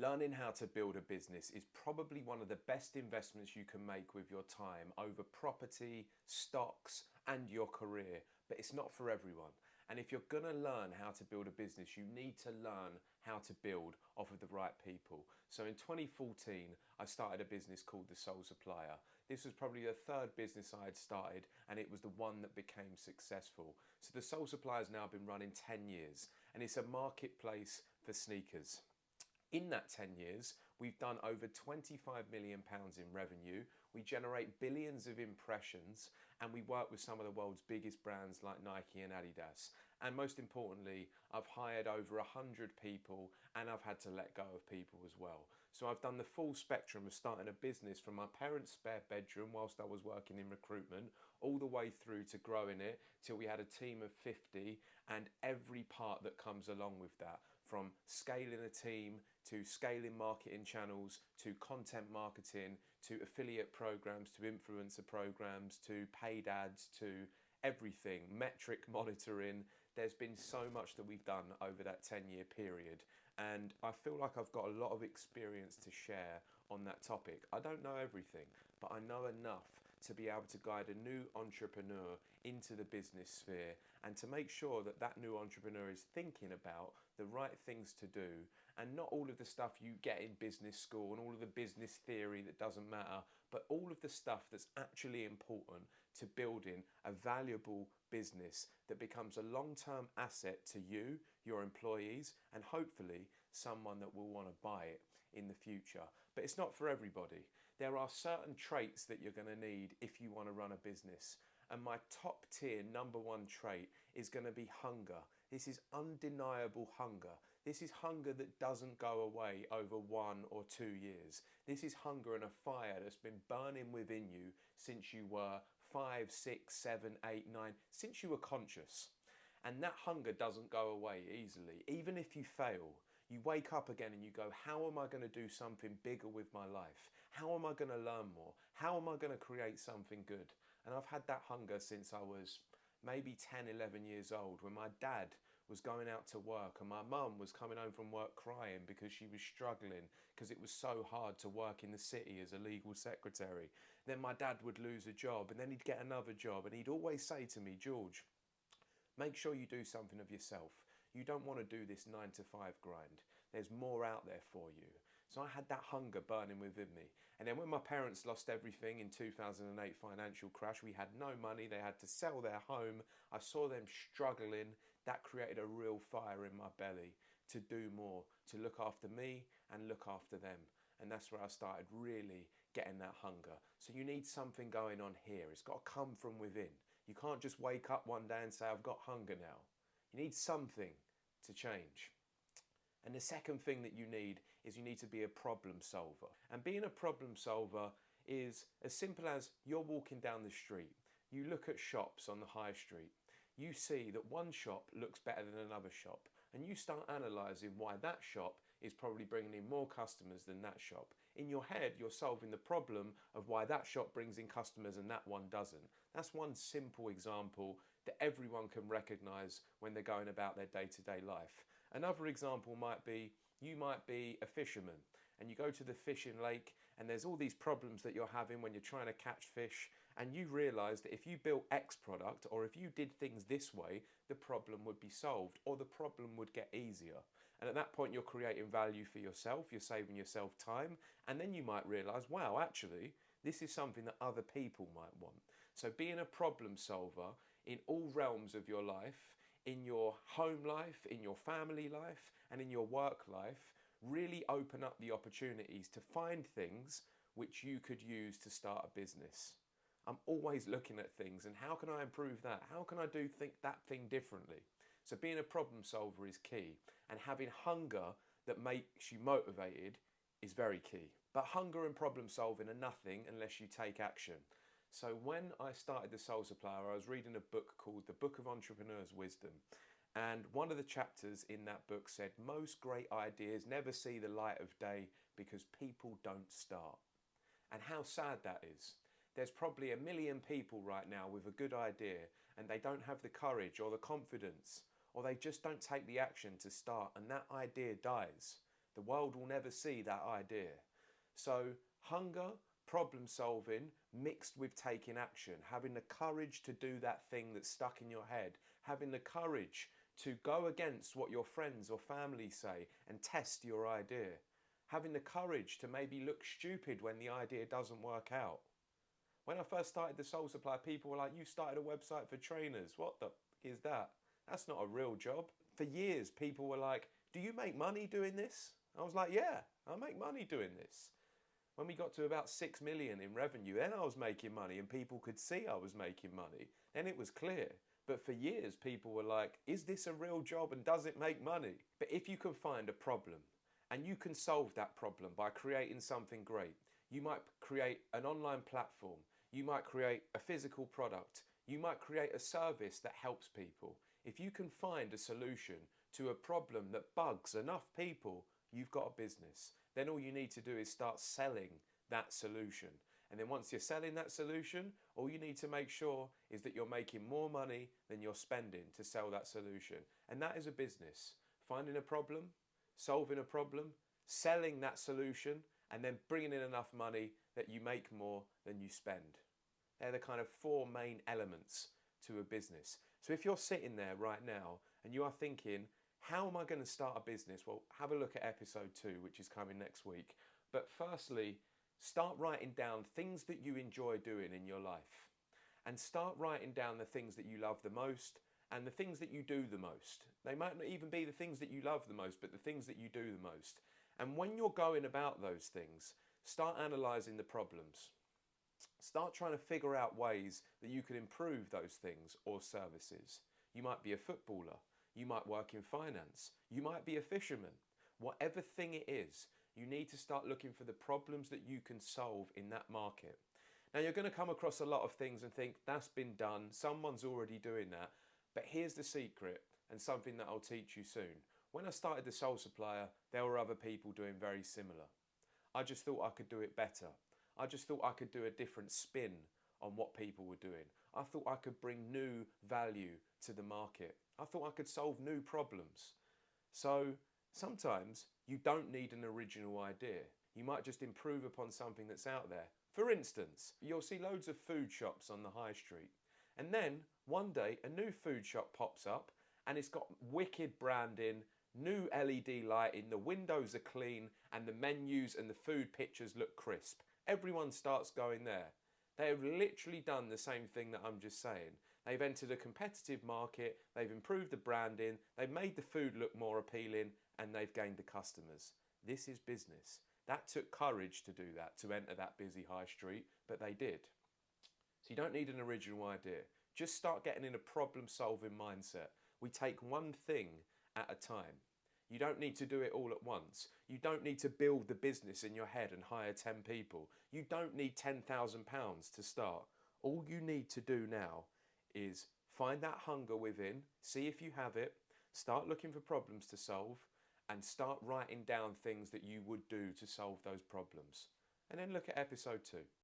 Learning how to build a business is probably one of the best investments you can make with your time over property, stocks, and your career, but it's not for everyone. And if you're going to learn how to build a business, you need to learn how to build off of the right people. So in 2014, I started a business called the Sole Supplier. This was probably the third business I had started, and it was the one that became successful. So the Sole Supplier has now been running 10 years, and it's a marketplace for sneakers. In that 10 years, we've done over £25 million in revenue. We generate billions of impressions, and we work with some of the world's biggest brands like Nike and Adidas. And most importantly, I've hired over 100 people, and I've had to let go of people as well. So I've done the full spectrum of starting a business from my parents' spare bedroom whilst I was working in recruitment, all the way through to growing it till we had a team of 50, and every part that comes along with that, from scaling a team to scaling marketing channels, to content marketing, to affiliate programs, to influencer programs, to paid ads, to everything, metric monitoring. There's been so much that we've done over that 10-year period, and I feel like I've got a lot of experience to share on that topic. I don't know everything, but I know enough to be able to guide a new entrepreneur into the business sphere and to make sure that that new entrepreneur is thinking about the right things to do, and not all of the stuff you get in business school and all of the business theory that doesn't matter, but all of the stuff that's actually important to building a valuable business that becomes a long-term asset to you, your employees, and hopefully someone that will want to buy it in the future. But it's not for everybody. There are certain traits that you're going to need if you want to run a business. And my top tier number one trait is going to be hunger. This is undeniable hunger. This is hunger that doesn't go away over 1 or 2 years. This is hunger and a fire that's been burning within you since you were 5, 6, 7, 8, 9, since you were conscious. And that hunger doesn't go away easily. Even if you fail, you wake up again and you go, how am I going to do something bigger with my life? How am I going to learn more? How am I going to create something good? And I've had that hunger since I was maybe 10, 11 years old, when my dad was going out to work and my mum was coming home from work crying because she was struggling because it was so hard to work in the city as a legal secretary. Then my dad would lose a job and then he'd get another job, and he'd always say to me, George, make sure you do something of yourself. You don't want to do this 9 to 5 grind. There's more out there for you. So I had that hunger burning within me. And then when my parents lost everything in 2008 financial crash, we had no money, they had to sell their home. I saw them struggling. That created a real fire in my belly to do more, to look after me and look after them. And that's where I started really getting that hunger. So you need something going on here. It's got to come from within. You can't just wake up one day and say, I've got hunger now. You need something to change. And the second thing that you need is you need to be a problem solver. And being a problem solver is as simple as you're walking down the street. You look at shops on the high street. You see that one shop looks better than another shop, and you start analysing why that shop is probably bringing in more customers than that shop. In your head, you're solving the problem of why that shop brings in customers and that one doesn't. That's one simple example that everyone can recognise when they're going about their day-to-day life. Another example might be, you might be a fisherman and you go to the fishing lake and there's all these problems that you're having when you're trying to catch fish, and you realise that if you built X product, or if you did things this way, the problem would be solved, or the problem would get easier. And at that point you're creating value for yourself, you're saving yourself time, and then you might realise, wow, actually this is something that other people might want. So being a problem solver in all realms of your life, in your home life, in your family life, and in your work life, really open up the opportunities to find things which you could use to start a business. I'm always looking at things and how can I improve that? How can I do that thing differently? So being a problem solver is key, and having hunger that makes you motivated is very key. But hunger and problem solving are nothing unless you take action. So when I started the Sole Supplier, I was reading a book called The Book of Entrepreneur's Wisdom. And one of the chapters in that book said, most great ideas never see the light of day because people don't start. And how sad that is. There's probably 1 million people right now with a good idea and they don't have the courage or the confidence, or they just don't take the action to start, and that idea dies. the world will never see that idea. So hunger, problem solving, mixed with taking action, having the courage to do that thing that's stuck in your head, having the courage to go against what your friends or family say and test your idea, having the courage to maybe look stupid when the idea doesn't work out. When I first started the Sole Supplier, people were like, you started a website for trainers. What the is that? That's not a real job. For years, people were like, do you make money doing this? I was like, yeah, I make money doing this. When we got to about 6 million in revenue, then I was making money and people could see I was making money. Then it was clear. But for years, people were like, is this a real job and does it make money? But if you can find a problem and you can solve that problem by creating something great, you might create an online platform, you might create a physical product, you might create a service that helps people. If you can find a solution to a problem that bugs enough people, you've got a business. Then all you need to do is start selling that solution. And then once you're selling that solution, all you need to make sure is that you're making more money than you're spending to sell that solution. And that is a business. Finding a problem, solving a problem, selling that solution, and then bringing in enough money that you make more than you spend. They're the kind of 4 main elements to a business. So if you're sitting there right now and you are thinking, how am I going to start a business? Well, have a look at episode 2, which is coming next week. But firstly, start writing down things that you enjoy doing in your life. And start writing down the things that you love the most and the things that you do the most. They might not even be the things that you love the most, but the things that you do the most. And when you're going about those things, start analysing the problems. Start trying to figure out ways that you can improve those things or services. You might be a footballer. You might work in finance. You might be a fisherman. Whatever thing it is, you need to start looking for the problems that you can solve in that market. Now, you're going to come across a lot of things and think, that's been done. Someone's already doing that. But here's the secret and something that I'll teach you soon. When I started the Sole Supplier, there were other people doing very similar. I just thought I could do it better. I just thought I could do a different spin on what people were doing. I thought I could bring new value to the market. I thought I could solve new problems. So sometimes you don't need an original idea. You might just improve upon something that's out there. For instance, you'll see loads of food shops on the high street. And then one day a new food shop pops up and it's got wicked branding, new LED lighting, the windows are clean and the menus and the food pictures look crisp. Everyone starts going there. They have literally done the same thing that I'm just saying. They've entered a competitive market, they've improved the branding, they've made the food look more appealing, and they've gained the customers. This is business. That took courage to do that, to enter that busy high street, but they did. So you don't need an original idea. Just start getting in a problem-solving mindset. We take one thing at a time. You don't need to do it all at once. You don't need to build the business in your head and hire 10 people. You don't need £10,000 to start. All you need to do now is find that hunger within, see if you have it, start looking for problems to solve, and start writing down things that you would do to solve those problems. And then look at episode 2.